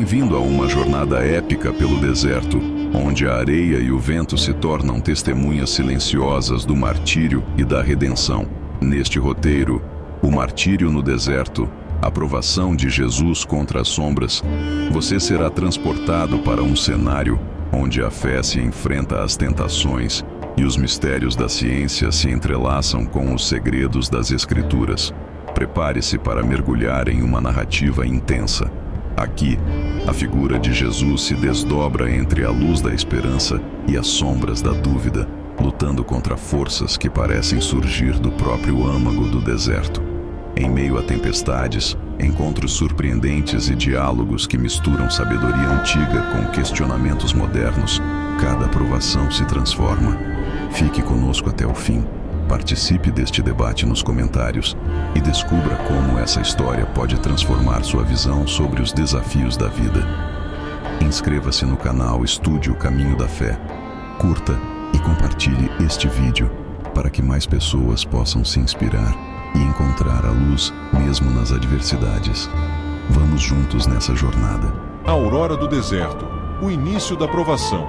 Bem-vindo a uma jornada épica pelo deserto, onde a areia e o vento se tornam testemunhas silenciosas do martírio e da redenção. Neste roteiro, o martírio no deserto, a provação de Jesus contra as sombras, você será transportado para um cenário onde a fé se enfrenta às tentações e os mistérios da ciência se entrelaçam com os segredos das Escrituras. Prepare-se para mergulhar em uma narrativa intensa. Aqui, a figura de Jesus se desdobra entre a luz da esperança e as sombras da dúvida, lutando contra forças que parecem surgir do próprio âmago do deserto. Em meio a tempestades, encontros surpreendentes e diálogos que misturam sabedoria antiga com questionamentos modernos, cada provação se transforma. Fique conosco até o fim. Participe deste debate nos comentários e descubra como essa história pode transformar sua visão sobre os desafios da vida. Inscreva-se no canal Estude o Caminho da Fé. Curta e compartilhe este vídeo para que mais pessoas possam se inspirar e encontrar a luz mesmo nas adversidades. Vamos juntos nessa jornada. A aurora do deserto, o início da provação.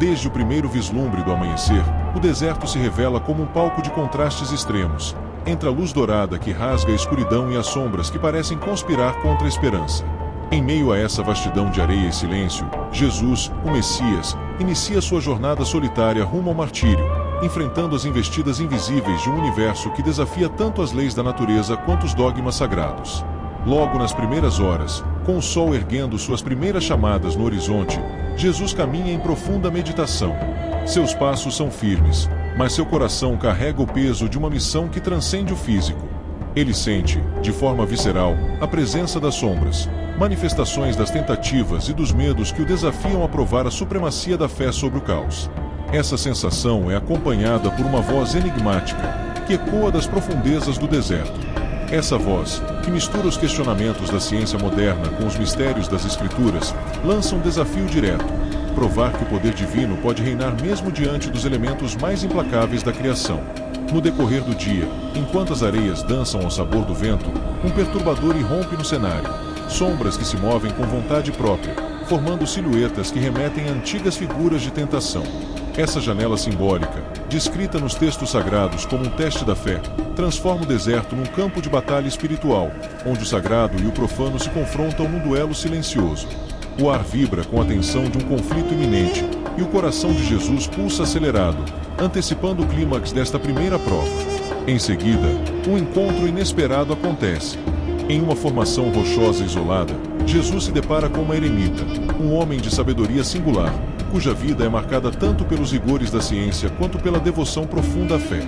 Desde o primeiro vislumbre do amanhecer, o deserto se revela como um palco de contrastes extremos, entre a luz dourada que rasga a escuridão e as sombras que parecem conspirar contra a esperança. Em meio a essa vastidão de areia e silêncio, Jesus, o Messias, inicia sua jornada solitária rumo ao martírio, enfrentando as investidas invisíveis de um universo que desafia tanto as leis da natureza quanto os dogmas sagrados. Logo nas primeiras horas, com o sol erguendo suas primeiras chamadas no horizonte, Jesus caminha em profunda meditação. Seus passos são firmes, mas seu coração carrega o peso de uma missão que transcende o físico. Ele sente, de forma visceral, a presença das sombras, manifestações das tentativas e dos medos que o desafiam a provar a supremacia da fé sobre o caos. Essa sensação é acompanhada por uma voz enigmática, que ecoa das profundezas do deserto. Essa voz, que mistura os questionamentos da ciência moderna com os mistérios das Escrituras, lança um desafio direto: provar que o poder divino pode reinar mesmo diante dos elementos mais implacáveis da criação. No decorrer do dia, enquanto as areias dançam ao sabor do vento, um perturbador irrompe no cenário. Sombras que se movem com vontade própria, formando silhuetas que remetem a antigas figuras de tentação. Essa janela simbólica, descrita nos textos sagrados como um teste da fé, transforma o deserto num campo de batalha espiritual, onde o sagrado e o profano se confrontam num duelo silencioso. O ar vibra com a tensão de um conflito iminente, e o coração de Jesus pulsa acelerado, antecipando o clímax desta primeira prova. Em seguida, um encontro inesperado acontece. Em uma formação rochosa isolada, Jesus se depara com uma eremita, um homem de sabedoria singular, cuja vida é marcada tanto pelos rigores da ciência quanto pela devoção profunda à fé.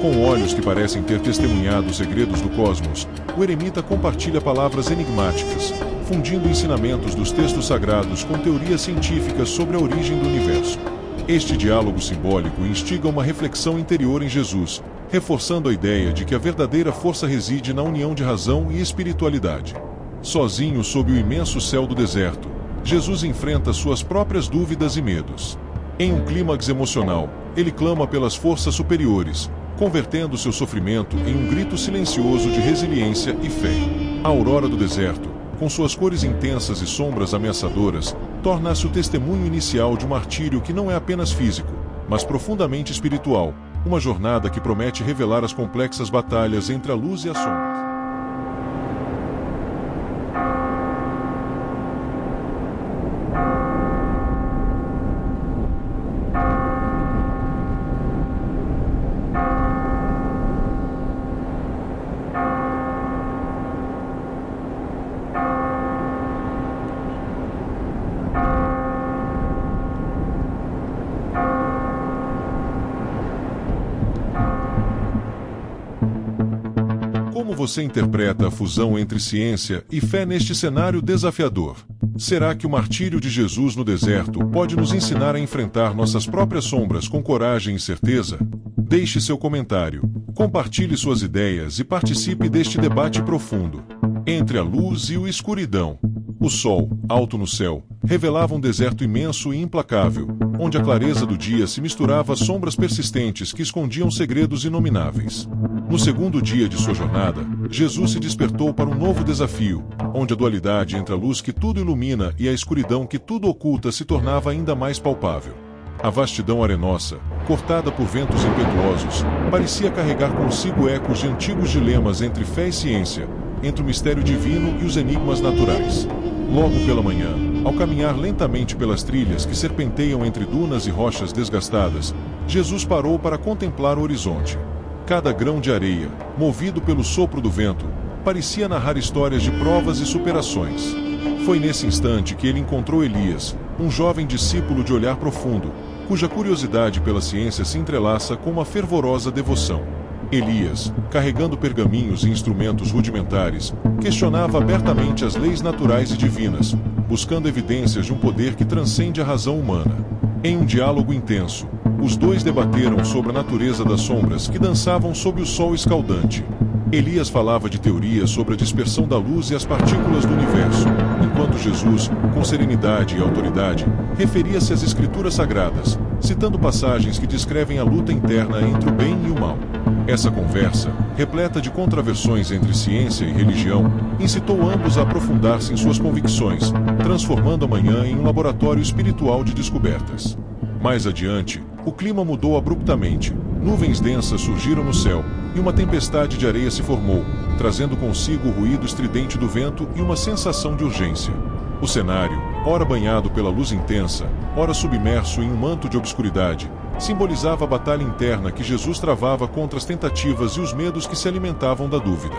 Com olhos que parecem ter testemunhado os segredos do cosmos, o eremita compartilha palavras enigmáticas, fundindo ensinamentos dos textos sagrados com teorias científicas sobre a origem do universo. Este diálogo simbólico instiga uma reflexão interior em Jesus, reforçando a ideia de que a verdadeira força reside na união de razão e espiritualidade. Sozinho sob o imenso céu do deserto, Jesus enfrenta suas próprias dúvidas e medos. Em um clímax emocional, ele clama pelas forças superiores, convertendo seu sofrimento em um grito silencioso de resiliência e fé. A aurora do deserto, com suas cores intensas e sombras ameaçadoras, torna-se o testemunho inicial de um martírio que não é apenas físico, mas profundamente espiritual, uma jornada que promete revelar as complexas batalhas entre a luz e as sombras. Como você interpreta a fusão entre ciência e fé neste cenário desafiador? Será que o martírio de Jesus no deserto pode nos ensinar a enfrentar nossas próprias sombras com coragem e certeza? Deixe seu comentário, compartilhe suas ideias e participe deste debate profundo. Entre a luz e a escuridão, O sol, alto no céu, revelava um deserto imenso e implacável, onde a clareza do dia se misturava às sombras persistentes que escondiam segredos inomináveis. No segundo dia de sua jornada, Jesus se despertou para um novo desafio, onde a dualidade entre a luz que tudo ilumina e a escuridão que tudo oculta se tornava ainda mais palpável. A vastidão arenosa, cortada por ventos impetuosos, parecia carregar consigo ecos de antigos dilemas entre fé e ciência, entre o mistério divino e os enigmas naturais. Logo pela manhã, ao caminhar lentamente pelas trilhas que serpenteiam entre dunas e rochas desgastadas, Jesus parou para contemplar o horizonte. Cada grão de areia, movido pelo sopro do vento, parecia narrar histórias de provas e superações. Foi nesse instante que ele encontrou Elias, um jovem discípulo de olhar profundo, cuja curiosidade pela ciência se entrelaça com uma fervorosa devoção. Elias, carregando pergaminhos e instrumentos rudimentares, questionava abertamente as leis naturais e divinas, buscando evidências de um poder que transcende a razão humana. Em um diálogo intenso, os dois debateram sobre a natureza das sombras que dançavam sob o sol escaldante. Elias falava de teorias sobre a dispersão da luz e as partículas do universo, enquanto Jesus, com serenidade e autoridade, referia-se às escrituras sagradas, citando passagens que descrevem a luta interna entre o bem e o mal. Essa conversa, repleta de contraversões entre ciência e religião, incitou ambos a aprofundar-se em suas convicções, transformando a manhã em um laboratório espiritual de descobertas. Mais adiante, o clima mudou abruptamente, nuvens densas surgiram no céu, e uma tempestade de areia se formou, trazendo consigo o ruído estridente do vento e uma sensação de urgência. O cenário, ora banhado pela luz intensa, ora submerso em um manto de obscuridade, simbolizava a batalha interna que Jesus travava contra as tentativas e os medos que se alimentavam da dúvida.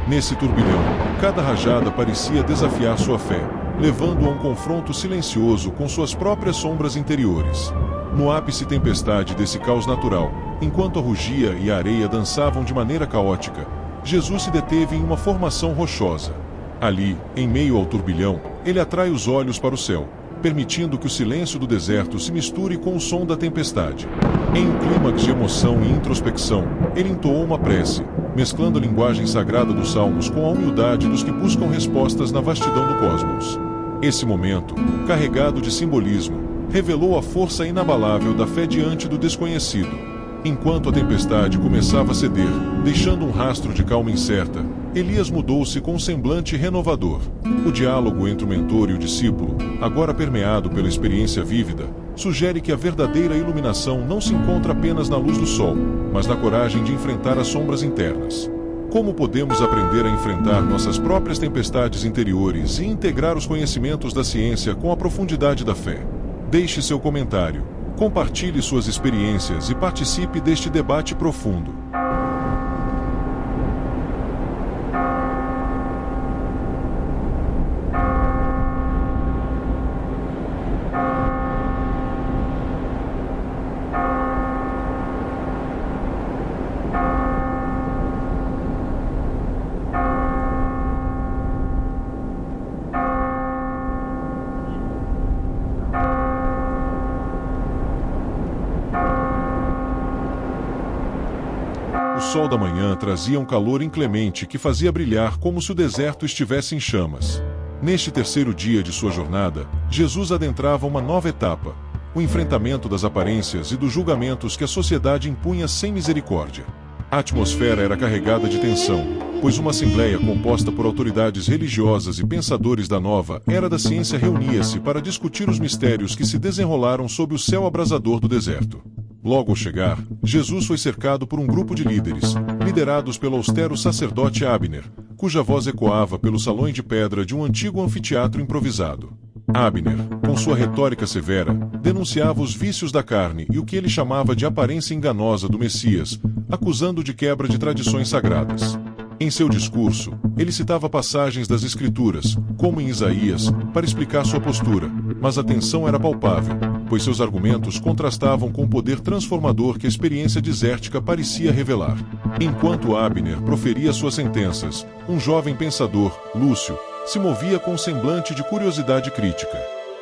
Nesse turbilhão, cada rajada parecia desafiar sua fé, levando-o a um confronto silencioso com suas próprias sombras interiores. No ápice tempestade desse caos natural, enquanto a rugia e a areia dançavam de maneira caótica, Jesus se deteve em uma formação rochosa. Ali, em meio ao turbilhão, ele atrai os olhos para o céu, permitindo que o silêncio do deserto se misture com o som da tempestade. Em um clímax de emoção e introspecção, ele entoou uma prece, mesclando a linguagem sagrada dos salmos com a humildade dos que buscam respostas na vastidão do cosmos. Esse momento, carregado de simbolismo, revelou a força inabalável da fé diante do desconhecido. Enquanto a tempestade começava a ceder, deixando um rastro de calma incerta, Elias mudou-se com um semblante renovador. O diálogo entre o mentor e o discípulo, agora permeado pela experiência vívida, sugere que a verdadeira iluminação não se encontra apenas na luz do sol, mas na coragem de enfrentar as sombras internas. Como podemos aprender a enfrentar nossas próprias tempestades interiores e integrar os conhecimentos da ciência com a profundidade da fé? Deixe seu comentário, compartilhe suas experiências e participe deste debate profundo. O sol da manhã trazia um calor inclemente que fazia brilhar como se o deserto estivesse em chamas. Neste terceiro dia de sua jornada, Jesus adentrava uma nova etapa, o enfrentamento das aparências e dos julgamentos que a sociedade impunha sem misericórdia. A atmosfera era carregada de tensão, pois uma assembleia composta por autoridades religiosas e pensadores da nova era da ciência reunia-se para discutir os mistérios que se desenrolaram sob o céu abrasador do deserto. Logo ao chegar, Jesus foi cercado por um grupo de líderes, liderados pelo austero sacerdote Abner, cuja voz ecoava pelos salões de pedra de um antigo anfiteatro improvisado. Abner, com sua retórica severa, denunciava os vícios da carne e o que ele chamava de aparência enganosa do Messias, acusando de quebra de tradições sagradas. Em seu discurso, ele citava passagens das Escrituras, como em Isaías, para explicar sua postura, mas a tensão era palpável, pois seus argumentos contrastavam com o poder transformador que a experiência desértica parecia revelar. Enquanto Abner proferia suas sentenças, um jovem pensador, Lúcio, se movia com um semblante de curiosidade crítica.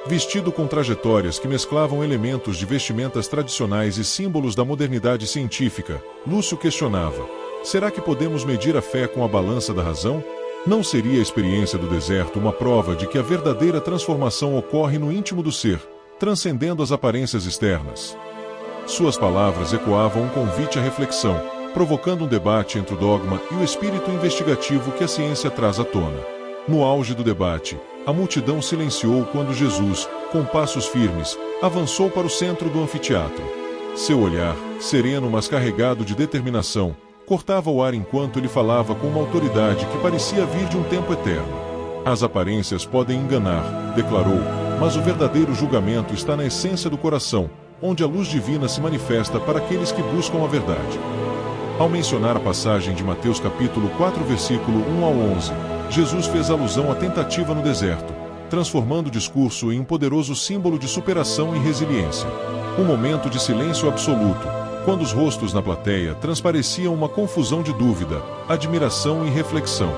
Vestido com trajetórias que mesclavam elementos de vestimentas tradicionais e símbolos da modernidade científica, Lúcio questionava: será que podemos medir a fé com a balança da razão? Não seria a experiência do deserto uma prova de que a verdadeira transformação ocorre no íntimo do ser, transcendendo as aparências externas? Suas palavras ecoavam um convite à reflexão, provocando um debate entre o dogma e o espírito investigativo que a ciência traz à tona. No auge do debate, a multidão silenciou quando Jesus, com passos firmes, avançou para o centro do anfiteatro. Seu olhar, sereno mas carregado de determinação, cortava o ar enquanto ele falava com uma autoridade que parecia vir de um tempo eterno. As aparências podem enganar, declarou, mas o verdadeiro julgamento está na essência do coração, onde a luz divina se manifesta para aqueles que buscam a verdade. Ao mencionar a passagem de Mateus capítulo 4, versículo 1 ao 11, Jesus fez alusão à tentativa no deserto, transformando o discurso em um poderoso símbolo de superação e resiliência. Um momento de silêncio absoluto, quando os rostos na plateia transpareciam uma confusão de dúvida, admiração e reflexão.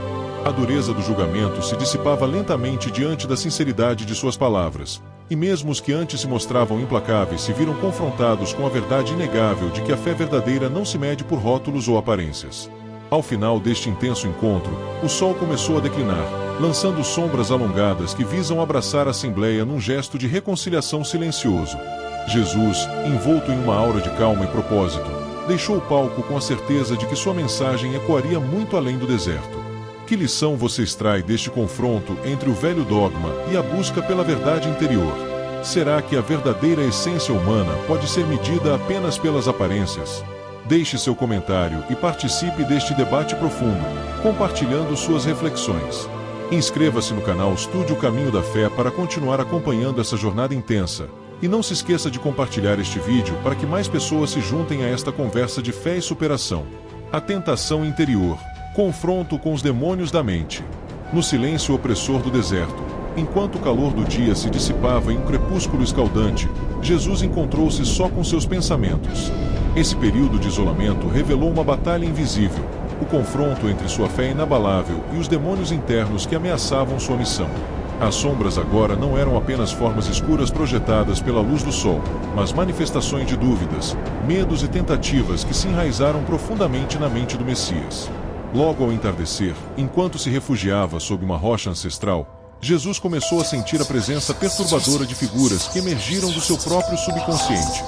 A dureza do julgamento se dissipava lentamente diante da sinceridade de suas palavras, e mesmo os que antes se mostravam implacáveis se viram confrontados com a verdade inegável de que a fé verdadeira não se mede por rótulos ou aparências. Ao final deste intenso encontro, o sol começou a declinar, lançando sombras alongadas que visam abraçar a assembleia num gesto de reconciliação silencioso. Jesus, envolto em uma aura de calma e propósito, deixou o palco com a certeza de que sua mensagem ecoaria muito além do deserto. Que lição você extrai deste confronto entre o velho dogma e a busca pela verdade interior? Será que a verdadeira essência humana pode ser medida apenas pelas aparências? Deixe seu comentário e participe deste debate profundo, compartilhando suas reflexões. Inscreva-se no canal Estude o Caminho da Fé para continuar acompanhando essa jornada intensa. E não se esqueça de compartilhar este vídeo para que mais pessoas se juntem a esta conversa de fé e superação. A tentação interior. Confronto com os demônios da mente. No silêncio opressor do deserto, enquanto o calor do dia se dissipava em um crepúsculo escaldante, Jesus encontrou-se só com seus pensamentos. Esse período de isolamento revelou uma batalha invisível, o confronto entre sua fé inabalável e os demônios internos que ameaçavam sua missão. As sombras agora não eram apenas formas escuras projetadas pela luz do sol, mas manifestações de dúvidas, medos e tentativas que se enraizaram profundamente na mente do Messias. Logo ao entardecer, enquanto se refugiava sob uma rocha ancestral, Jesus começou a sentir a presença perturbadora de figuras que emergiram do seu próprio subconsciente.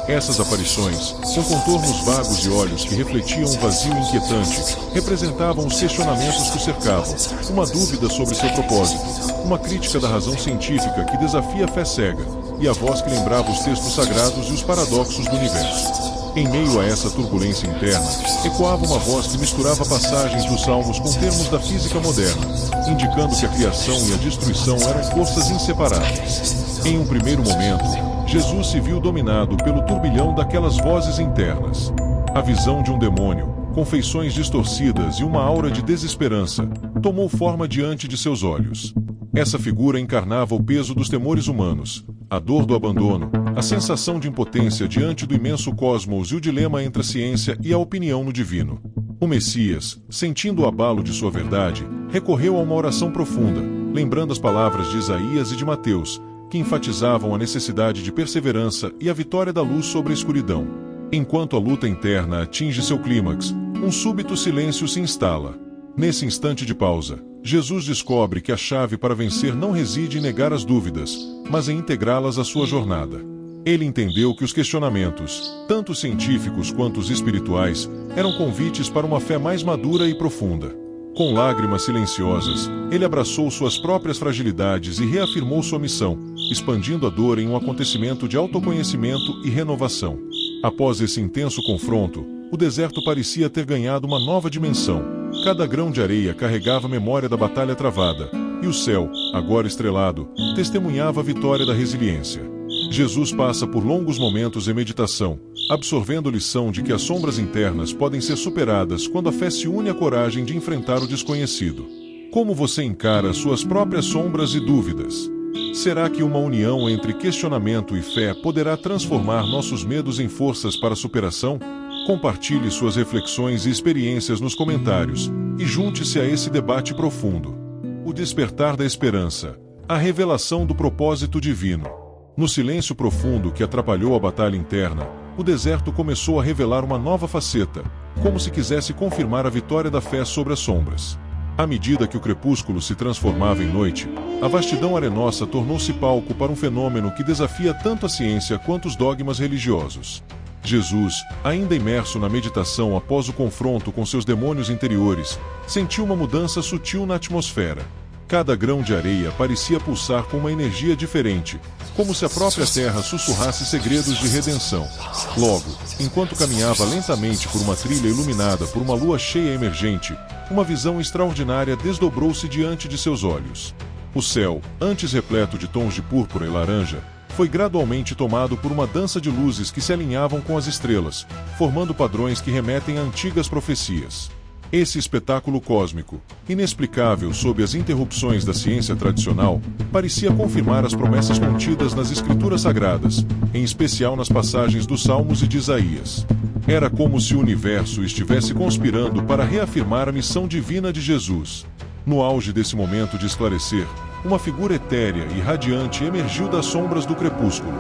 Essas aparições, com contornos vagos e olhos que refletiam um vazio inquietante, representavam os questionamentos que o cercavam, uma dúvida sobre seu propósito, uma crítica da razão científica que desafia a fé cega, e a voz que lembrava os textos sagrados e os paradoxos do universo. Em meio a essa turbulência interna, ecoava uma voz que misturava passagens dos Salmos com termos da física moderna, indicando que a criação e a destruição eram forças inseparáveis. Em um primeiro momento, Jesus se viu dominado pelo turbilhão daquelas vozes internas. A visão de um demônio, com feições distorcidas e uma aura de desesperança, tomou forma diante de seus olhos. Essa figura encarnava o peso dos temores humanos, a dor do abandono, a sensação de impotência diante do imenso cosmos e o dilema entre a ciência e a opinião no divino. O Messias, sentindo o abalo de sua verdade, recorreu a uma oração profunda, lembrando as palavras de Isaías e de Mateus, que enfatizavam a necessidade de perseverança e a vitória da luz sobre a escuridão. Enquanto a luta interna atinge seu clímax, um súbito silêncio se instala. Nesse instante de pausa, Jesus descobre que a chave para vencer não reside em negar as dúvidas, mas em integrá-las à sua jornada. Ele entendeu que os questionamentos, tanto científicos quanto os espirituais, eram convites para uma fé mais madura e profunda. Com lágrimas silenciosas, ele abraçou suas próprias fragilidades e reafirmou sua missão, expandindo a dor em um acontecimento de autoconhecimento e renovação. Após esse intenso confronto, o deserto parecia ter ganhado uma nova dimensão. Cada grão de areia carregava a memória da batalha travada, e o céu, agora estrelado, testemunhava a vitória da resiliência. Jesus passa por longos momentos em meditação, absorvendo a lição de que as sombras internas podem ser superadas quando a fé se une à coragem de enfrentar o desconhecido. Como você encara suas próprias sombras e dúvidas? Será que uma união entre questionamento e fé poderá transformar nossos medos em forças para a superação? Compartilhe suas reflexões e experiências nos comentários, e junte-se a esse debate profundo. O despertar da esperança. A revelação do propósito divino. No silêncio profundo que atrapalhou a batalha interna, o deserto começou a revelar uma nova faceta, como se quisesse confirmar a vitória da fé sobre as sombras. À medida que o crepúsculo se transformava em noite, a vastidão arenosa tornou-se palco para um fenômeno que desafia tanto a ciência quanto os dogmas religiosos. Jesus, ainda imerso na meditação após o confronto com seus demônios interiores, sentiu uma mudança sutil na atmosfera. Cada grão de areia parecia pulsar com uma energia diferente, como se a própria terra sussurrasse segredos de redenção. Logo, enquanto caminhava lentamente por uma trilha iluminada por uma lua cheia emergente, uma visão extraordinária desdobrou-se diante de seus olhos. O céu, antes repleto de tons de púrpura e laranja, foi gradualmente tomado por uma dança de luzes que se alinhavam com as estrelas, formando padrões que remetem a antigas profecias. Esse espetáculo cósmico, inexplicável sob as interrupções da ciência tradicional, parecia confirmar as promessas contidas nas Escrituras Sagradas, em especial nas passagens dos Salmos e de Isaías. Era como se o universo estivesse conspirando para reafirmar a missão divina de Jesus. No auge desse momento de esclarecer, uma figura etérea e radiante emergiu das sombras do crepúsculo.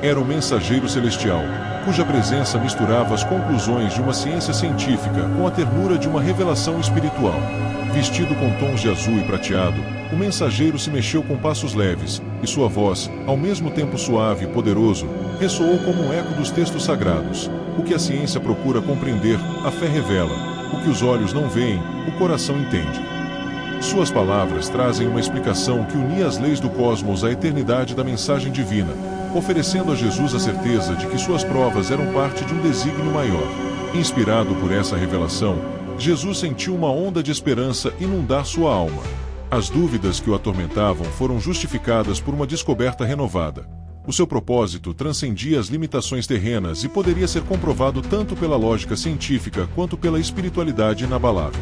Era o mensageiro celestial, cuja presença misturava as conclusões de uma ciência científica com a ternura de uma revelação espiritual. Vestido com tons de azul e prateado, o mensageiro se mexeu com passos leves, e sua voz, ao mesmo tempo suave e poderoso, ressoou como um eco dos textos sagrados. O que a ciência procura compreender, a fé revela. O que os olhos não veem, o coração entende. Suas palavras trazem uma explicação que unia as leis do cosmos à eternidade da mensagem divina, oferecendo a Jesus a certeza de que suas provas eram parte de um desígnio maior. Inspirado por essa revelação, Jesus sentiu uma onda de esperança inundar sua alma. As dúvidas que o atormentavam foram justificadas por uma descoberta renovada. O seu propósito transcendia as limitações terrenas e poderia ser comprovado tanto pela lógica científica quanto pela espiritualidade inabalável.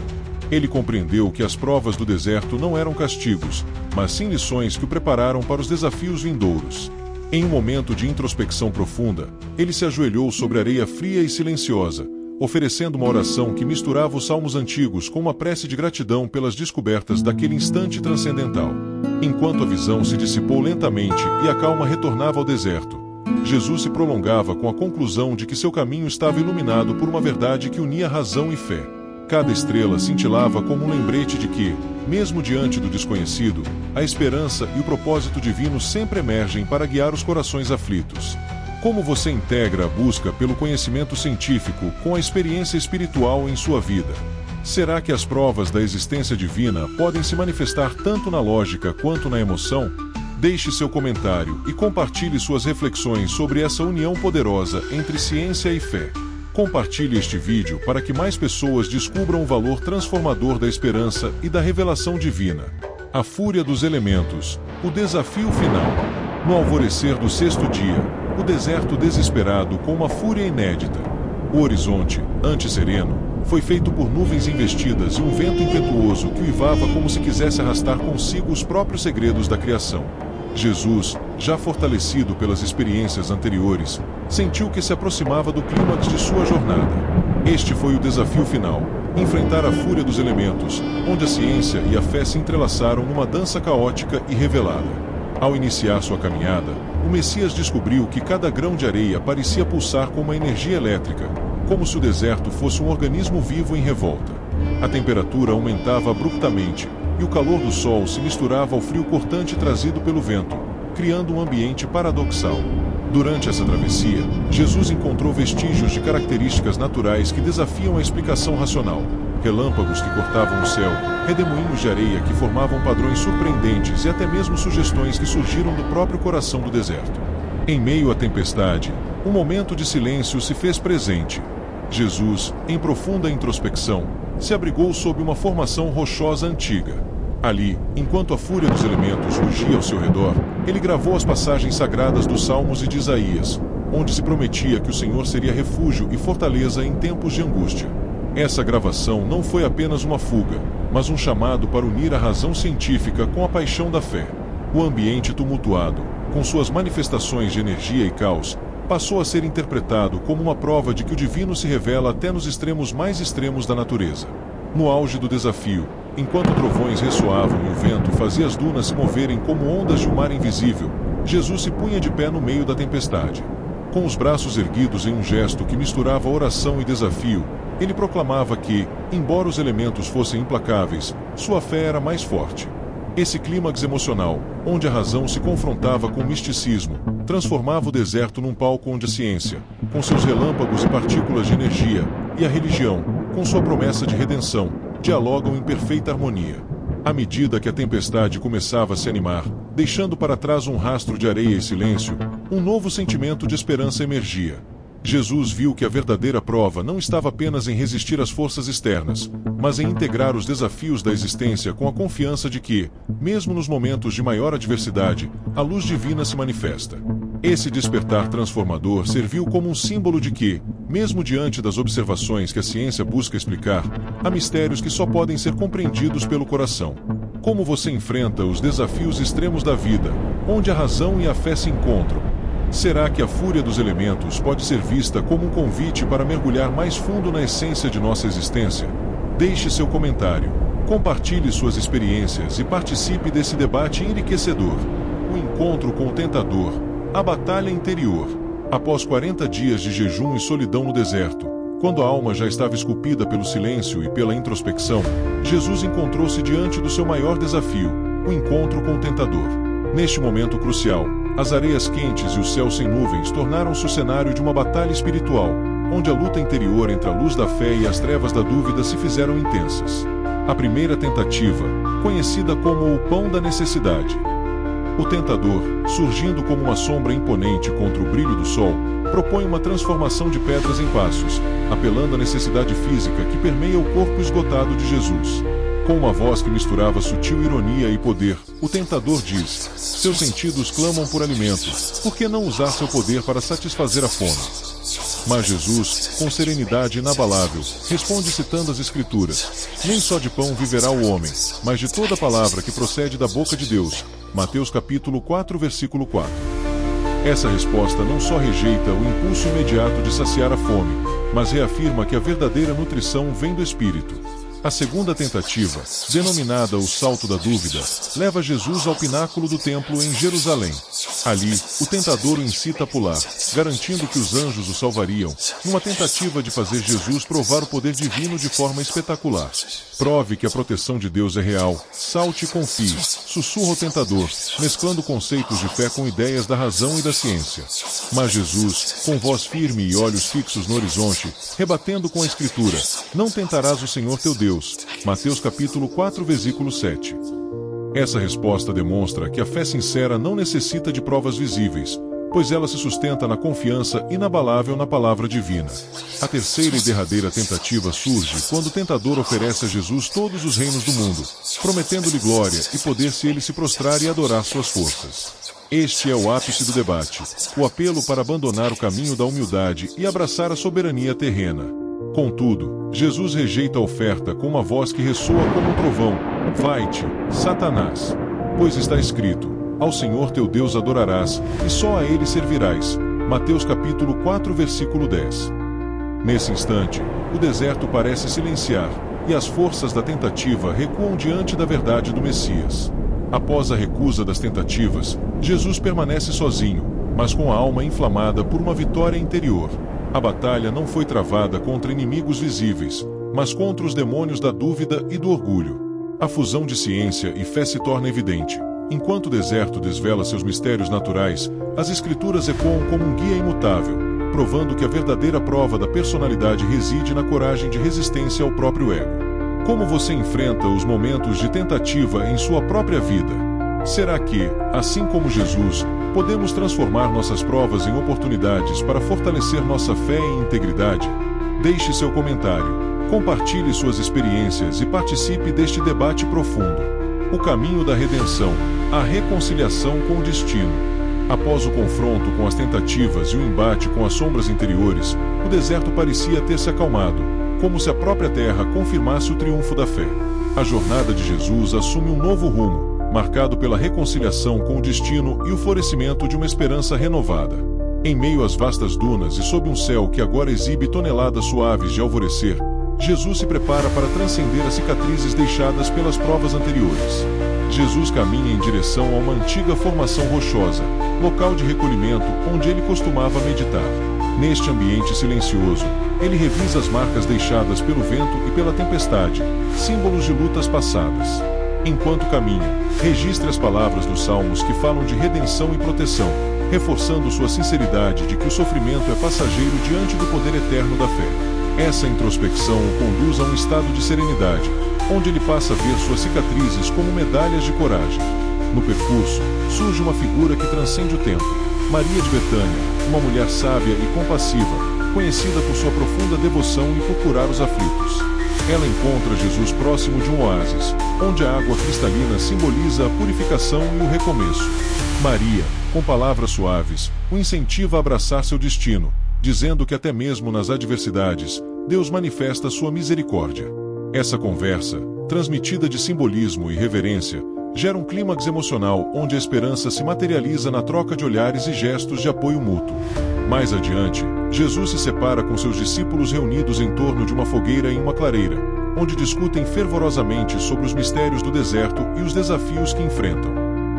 Ele compreendeu que as provas do deserto não eram castigos, mas sim lições que o prepararam para os desafios vindouros. Em um momento de introspecção profunda, ele se ajoelhou sobre areia fria e silenciosa, oferecendo uma oração que misturava os salmos antigos com uma prece de gratidão pelas descobertas daquele instante transcendental. Enquanto a visão se dissipou lentamente e a calma retornava ao deserto, Jesus se prolongava com a conclusão de que seu caminho estava iluminado por uma verdade que unia razão e fé. Cada estrela cintilava como um lembrete de que, mesmo diante do desconhecido, a esperança e o propósito divino sempre emergem para guiar os corações aflitos. Como você integra a busca pelo conhecimento científico com a experiência espiritual em sua vida? Será que as provas da existência divina podem se manifestar tanto na lógica quanto na emoção? Deixe seu comentário e compartilhe suas reflexões sobre essa união poderosa entre ciência e fé. Compartilhe este vídeo para que mais pessoas descubram o valor transformador da esperança e da revelação divina. A fúria dos elementos, o desafio final. No alvorecer do sexto dia, o deserto desesperado com uma fúria inédita. O horizonte, antes sereno, foi feito por nuvens investidas e um vento impetuoso que uivava como se quisesse arrastar consigo os próprios segredos da criação. Jesus, já fortalecido pelas experiências anteriores, sentiu que se aproximava do clímax de sua jornada. Este foi o desafio final, enfrentar a fúria dos elementos, onde a ciência e a fé se entrelaçaram numa dança caótica e revelada. Ao iniciar sua caminhada, o Messias descobriu que cada grão de areia parecia pulsar com uma energia elétrica, como se o deserto fosse um organismo vivo em revolta. A temperatura aumentava abruptamente, e o calor do sol se misturava ao frio cortante trazido pelo vento, criando um ambiente paradoxal. Durante essa travessia, Jesus encontrou vestígios de características naturais que desafiam a explicação racional. Relâmpagos que cortavam o céu, redemoinhos de areia que formavam padrões surpreendentes e até mesmo sugestões que surgiram do próprio coração do deserto. Em meio à tempestade, um momento de silêncio se fez presente. Jesus, em profunda introspecção, se abrigou sob uma formação rochosa antiga. Ali, enquanto a fúria dos elementos rugia ao seu redor, ele gravou as passagens sagradas dos Salmos e de Isaías, onde se prometia que o Senhor seria refúgio e fortaleza em tempos de angústia. Essa gravação não foi apenas uma fuga, mas um chamado para unir a razão científica com a paixão da fé. O ambiente tumultuado, com suas manifestações de energia e caos, passou a ser interpretado como uma prova de que o divino se revela até nos extremos mais extremos da natureza. No auge do desafio, enquanto trovões ressoavam e o vento fazia as dunas se moverem como ondas de um mar invisível, Jesus se punha de pé no meio da tempestade. Com os braços erguidos em um gesto que misturava oração e desafio, Ele proclamava que, embora os elementos fossem implacáveis, sua fé era mais forte. Esse clímax emocional, onde a razão se confrontava com o misticismo, transformava o deserto num palco onde a ciência, com seus relâmpagos e partículas de energia, e a religião, com sua promessa de redenção, dialogam em perfeita harmonia. À medida que a tempestade começava a se animar, deixando para trás um rastro de areia e silêncio, um novo sentimento de esperança emergia. Jesus viu que a verdadeira prova não estava apenas em resistir às forças externas, mas em integrar os desafios da existência com a confiança de que, mesmo nos momentos de maior adversidade, a luz divina se manifesta. Esse despertar transformador serviu como um símbolo de que, mesmo diante das observações que a ciência busca explicar, há mistérios que só podem ser compreendidos pelo coração. Como você enfrenta os desafios extremos da vida, onde a razão e a fé se encontram? Será que a fúria dos elementos pode ser vista como um convite para mergulhar mais fundo na essência de nossa existência? Deixe seu comentário, compartilhe suas experiências e participe desse debate enriquecedor. O encontro com o tentador, a batalha interior. Após 40 dias de jejum e solidão no deserto, quando a alma já estava esculpida pelo silêncio e pela introspecção, Jesus encontrou-se diante do seu maior desafio, o encontro com o tentador. Neste momento crucial, as areias quentes e o céu sem nuvens tornaram-se o cenário de uma batalha espiritual, onde a luta interior entre a luz da fé e as trevas da dúvida se fizeram intensas. A primeira tentativa, conhecida como o pão da necessidade. O tentador, surgindo como uma sombra imponente contra o brilho do sol, propõe uma transformação de pedras em passos, apelando à necessidade física que permeia o corpo esgotado de Jesus. Com uma voz que misturava sutil ironia e poder, o tentador diz: seus sentidos clamam por alimento, por que não usar seu poder para satisfazer a fome? Mas Jesus, com serenidade inabalável, responde citando as Escrituras: nem só de pão viverá o homem, mas de toda palavra que procede da boca de Deus. Mateus capítulo 4, versículo 4. Essa resposta não só rejeita o impulso imediato de saciar a fome, mas reafirma que a verdadeira nutrição vem do Espírito. A segunda tentativa, denominada o salto da dúvida, leva Jesus ao pináculo do templo em Jerusalém. Ali, o tentador o incita a pular, garantindo que os anjos o salvariam, numa tentativa de fazer Jesus provar o poder divino de forma espetacular. Prove que a proteção de Deus é real, salte e confie, sussurra o tentador, mesclando conceitos de fé com ideias da razão e da ciência. Mas Jesus, com voz firme e olhos fixos no horizonte, rebatendo com a Escritura: não tentarás o Senhor teu Deus. Mateus capítulo 4, versículo 7. Essa resposta demonstra que a fé sincera não necessita de provas visíveis, pois ela se sustenta na confiança inabalável na palavra divina. A terceira e derradeira tentativa surge quando o tentador oferece a Jesus todos os reinos do mundo, prometendo-lhe glória e poder se ele se prostrar e adorar suas forças. Este é o ápice do debate, o apelo para abandonar o caminho da humildade e abraçar a soberania terrena. Contudo, Jesus rejeita a oferta com uma voz que ressoa como um trovão: vai-te, Satanás! Pois está escrito: ao Senhor teu Deus adorarás, e só a Ele servirás. Mateus capítulo 4, versículo 10. Nesse instante, o deserto parece silenciar, e as forças da tentativa recuam diante da verdade do Messias. Após a recusa das tentativas, Jesus permanece sozinho, mas com a alma inflamada por uma vitória interior. A batalha não foi travada contra inimigos visíveis, mas contra os demônios da dúvida e do orgulho. A fusão de ciência e fé se torna evidente. Enquanto o deserto desvela seus mistérios naturais, as Escrituras ecoam como um guia imutável, provando que a verdadeira prova da personalidade reside na coragem de resistência ao próprio ego. Como você enfrenta os momentos de tentativa em sua própria vida? Será que, assim como Jesus, podemos transformar nossas provas em oportunidades para fortalecer nossa fé e integridade? Deixe seu comentário, compartilhe suas experiências e participe deste debate profundo. O caminho da redenção, a reconciliação com o destino. Após o confronto com as tentativas e o embate com as sombras interiores, o deserto parecia ter se acalmado, como se a própria terra confirmasse o triunfo da fé. A jornada de Jesus assume um novo rumo, marcado pela reconciliação com o destino e o florescimento de uma esperança renovada. Em meio às vastas dunas e sob um céu que agora exibe toneladas suaves de alvorecer, Jesus se prepara para transcender as cicatrizes deixadas pelas provas anteriores. Jesus caminha em direção a uma antiga formação rochosa, local de recolhimento onde ele costumava meditar. Neste ambiente silencioso, ele revisa as marcas deixadas pelo vento e pela tempestade, símbolos de lutas passadas. Enquanto caminha, registre as palavras dos salmos que falam de redenção e proteção, reforçando sua sinceridade de que o sofrimento é passageiro diante do poder eterno da fé. Essa introspecção o conduz a um estado de serenidade, onde ele passa a ver suas cicatrizes como medalhas de coragem. No percurso, surge uma figura que transcende o tempo: Maria de Betânia, uma mulher sábia e compassiva, conhecida por sua profunda devoção e por curar os aflitos. Ela encontra Jesus próximo de um oásis, onde a água cristalina simboliza a purificação e o recomeço. Maria, com palavras suaves, o incentiva a abraçar seu destino, dizendo que até mesmo nas adversidades, Deus manifesta sua misericórdia. Essa conversa, transmitida de simbolismo e reverência, gera um clímax emocional onde a esperança se materializa na troca de olhares e gestos de apoio mútuo. Mais adiante, Jesus se separa com seus discípulos reunidos em torno de uma fogueira em uma clareira, onde discutem fervorosamente sobre os mistérios do deserto e os desafios que enfrentam.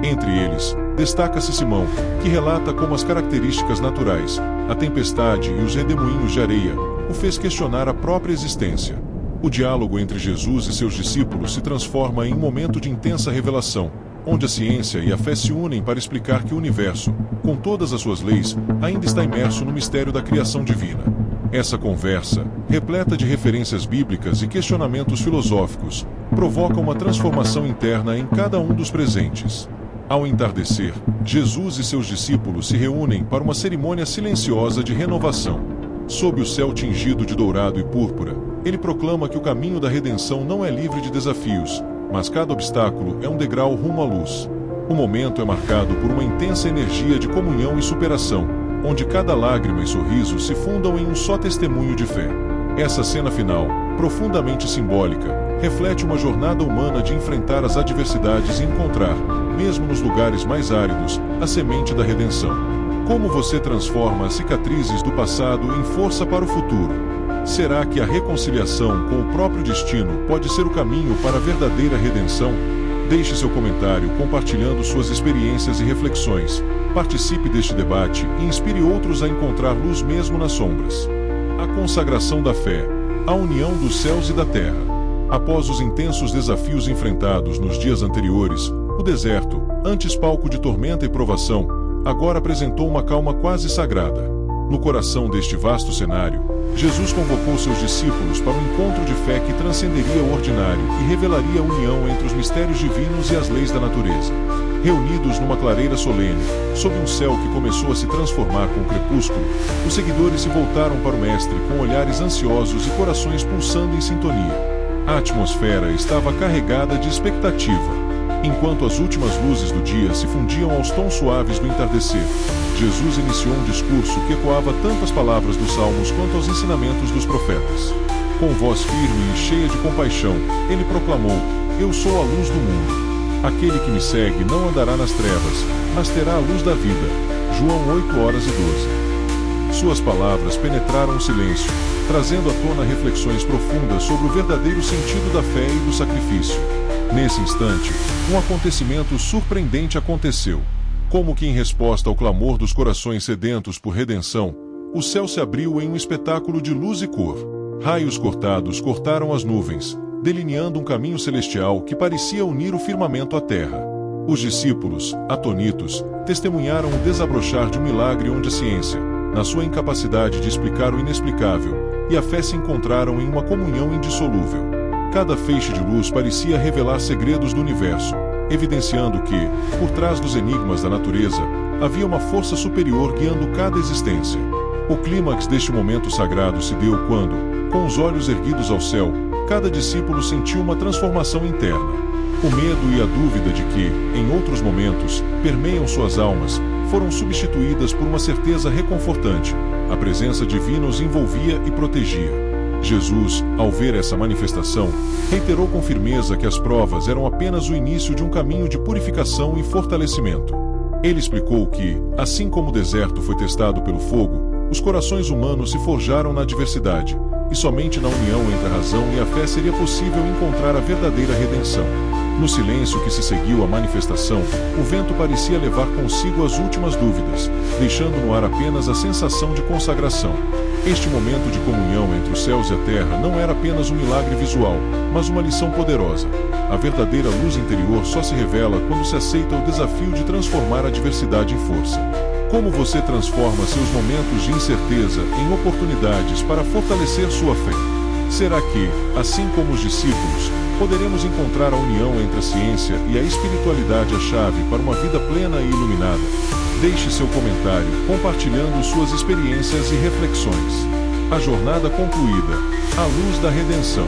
Entre eles, destaca-se Simão, que relata como as características naturais, a tempestade e os redemoinhos de areia, o fez questionar a própria existência. O diálogo entre Jesus e seus discípulos se transforma em um momento de intensa revelação, onde a ciência e a fé se unem para explicar que o universo, com todas as suas leis, ainda está imerso no mistério da criação divina. Essa conversa, repleta de referências bíblicas e questionamentos filosóficos, provoca uma transformação interna em cada um dos presentes. Ao entardecer, Jesus e seus discípulos se reúnem para uma cerimônia silenciosa de renovação. Sob o céu tingido de dourado e púrpura, ele proclama que o caminho da redenção não é livre de desafios, mas cada obstáculo é um degrau rumo à luz. O momento é marcado por uma intensa energia de comunhão e superação, onde cada lágrima e sorriso se fundam em um só testemunho de fé. Essa cena final, profundamente simbólica, reflete uma jornada humana de enfrentar as adversidades e encontrar, mesmo nos lugares mais áridos, a semente da redenção. Como você transforma as cicatrizes do passado em força para o futuro? Será que a reconciliação com o próprio destino pode ser o caminho para a verdadeira redenção? Deixe seu comentário compartilhando suas experiências e reflexões. Participe deste debate e inspire outros a encontrar luz mesmo nas sombras. A consagração da fé, a união dos céus e da terra. Após os intensos desafios enfrentados nos dias anteriores, o deserto, antes palco de tormenta e provação, agora apresentou uma calma quase sagrada. No coração deste vasto cenário, Jesus convocou seus discípulos para um encontro de fé que transcenderia o ordinário e revelaria a união entre os mistérios divinos e as leis da natureza. Reunidos numa clareira solene, sob um céu que começou a se transformar com o crepúsculo, os seguidores se voltaram para o Mestre com olhares ansiosos e corações pulsando em sintonia. A atmosfera estava carregada de expectativa. Enquanto as últimas luzes do dia se fundiam aos tons suaves do entardecer, Jesus iniciou um discurso que ecoava tanto as palavras dos salmos quanto aos ensinamentos dos profetas. Com voz firme e cheia de compaixão, ele proclamou: "Eu sou a luz do mundo. Aquele que me segue não andará nas trevas, mas terá a luz da vida." João 8:12. Suas palavras penetraram o silêncio, trazendo à tona reflexões profundas sobre o verdadeiro sentido da fé e do sacrifício. Nesse instante, um acontecimento surpreendente aconteceu. Como que em resposta ao clamor dos corações sedentos por redenção, o céu se abriu em um espetáculo de luz e cor. Raios cortados cortaram as nuvens, delineando um caminho celestial que parecia unir o firmamento à terra. Os discípulos, atonitos, testemunharam o desabrochar de um milagre onde a ciência, na sua incapacidade de explicar o inexplicável, e a fé se encontraram em uma comunhão indissolúvel. Cada feixe de luz parecia revelar segredos do universo, evidenciando que, por trás dos enigmas da natureza, havia uma força superior guiando cada existência. O clímax deste momento sagrado se deu quando, com os olhos erguidos ao céu, cada discípulo sentiu uma transformação interna. O medo e a dúvida de que, em outros momentos, permeiam suas almas, foram substituídas por uma certeza reconfortante: a presença divina os envolvia e protegia. Jesus, ao ver essa manifestação, reiterou com firmeza que as provas eram apenas o início de um caminho de purificação e fortalecimento. Ele explicou que, assim como o deserto foi testado pelo fogo, os corações humanos se forjaram na adversidade, e somente na união entre a razão e a fé seria possível encontrar a verdadeira redenção. No silêncio que se seguiu à manifestação, o vento parecia levar consigo as últimas dúvidas, deixando no ar apenas a sensação de consagração. Este momento de comunhão entre os céus e a terra não era apenas um milagre visual, mas uma lição poderosa. A verdadeira luz interior só se revela quando se aceita o desafio de transformar a adversidade em força. Como você transforma seus momentos de incerteza em oportunidades para fortalecer sua fé? Será que, assim como os discípulos, poderemos encontrar a união entre a ciência e a espiritualidade a chave para uma vida plena e iluminada? Deixe seu comentário compartilhando suas experiências e reflexões. A jornada concluída, a luz da redenção.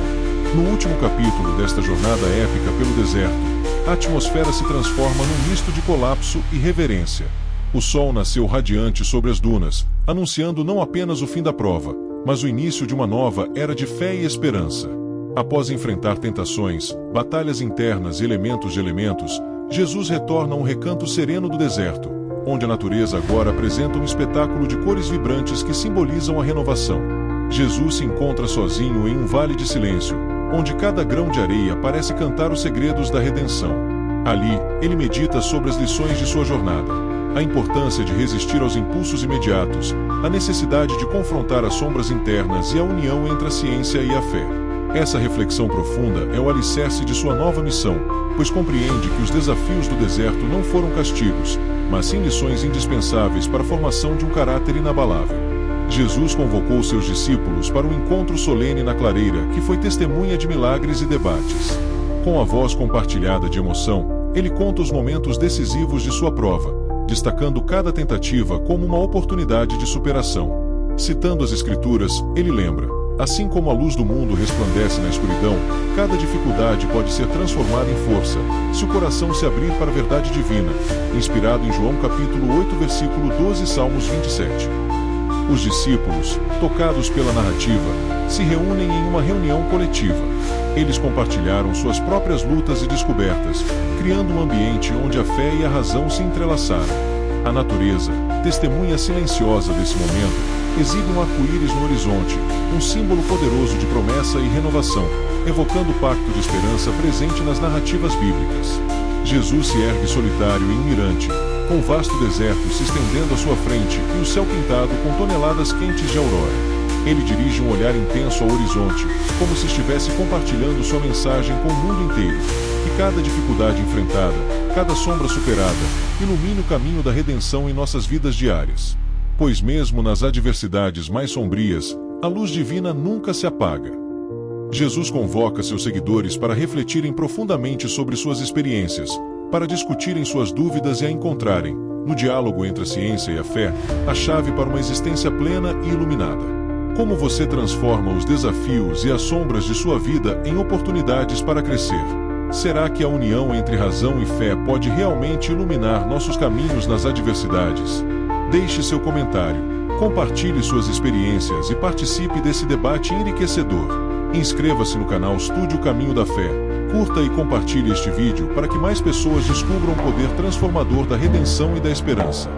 No último capítulo desta jornada épica pelo deserto, a atmosfera se transforma num misto de colapso e reverência. O sol nasceu radiante sobre as dunas, anunciando não apenas o fim da prova, mas o início de uma nova era de fé e esperança. Após enfrentar tentações, batalhas internas e elementos de elementos, Jesus retorna a um recanto sereno do deserto, onde a natureza agora apresenta um espetáculo de cores vibrantes que simbolizam a renovação. Jesus se encontra sozinho em um vale de silêncio, onde cada grão de areia parece cantar os segredos da redenção. Ali, ele medita sobre as lições de sua jornada, a importância de resistir aos impulsos imediatos, a necessidade de confrontar as sombras internas e a união entre a ciência e a fé. Essa reflexão profunda é o alicerce de sua nova missão, pois compreende que os desafios do deserto não foram castigos, mas sim lições indispensáveis para a formação de um caráter inabalável. Jesus convocou seus discípulos para um encontro solene na clareira, que foi testemunha de milagres e debates. Com a voz compartilhada de emoção, ele conta os momentos decisivos de sua prova, destacando cada tentativa como uma oportunidade de superação. Citando as Escrituras, ele lembra: assim como a luz do mundo resplandece na escuridão, cada dificuldade pode ser transformada em força, se o coração se abrir para a verdade divina, inspirado em João capítulo 8, versículo 12 e Salmos 27. Os discípulos, tocados pela narrativa, se reúnem em uma reunião coletiva. Eles compartilharam suas próprias lutas e descobertas, criando um ambiente onde a fé e a razão se entrelaçaram. A natureza, testemunha silenciosa desse momento, exibe um arco-íris no horizonte, um símbolo poderoso de promessa e renovação, evocando o pacto de esperança presente nas narrativas bíblicas. Jesus se ergue solitário em um mirante, com o vasto deserto se estendendo à sua frente e o céu pintado com toneladas quentes de aurora. Ele dirige um olhar intenso ao horizonte, como se estivesse compartilhando sua mensagem com o mundo inteiro. Que cada dificuldade enfrentada, cada sombra superada, ilumine o caminho da redenção em nossas vidas diárias. Pois mesmo nas adversidades mais sombrias, a luz divina nunca se apaga. Jesus convoca seus seguidores para refletirem profundamente sobre suas experiências, para discutirem suas dúvidas e a encontrarem, no diálogo entre a ciência e a fé, a chave para uma existência plena e iluminada. Como você transforma os desafios e as sombras de sua vida em oportunidades para crescer? Será que a união entre razão e fé pode realmente iluminar nossos caminhos nas adversidades? Deixe seu comentário, compartilhe suas experiências e participe desse debate enriquecedor. Inscreva-se no canal Estude o Caminho da Fé, curta e compartilhe este vídeo para que mais pessoas descubram o poder transformador da redenção e da esperança.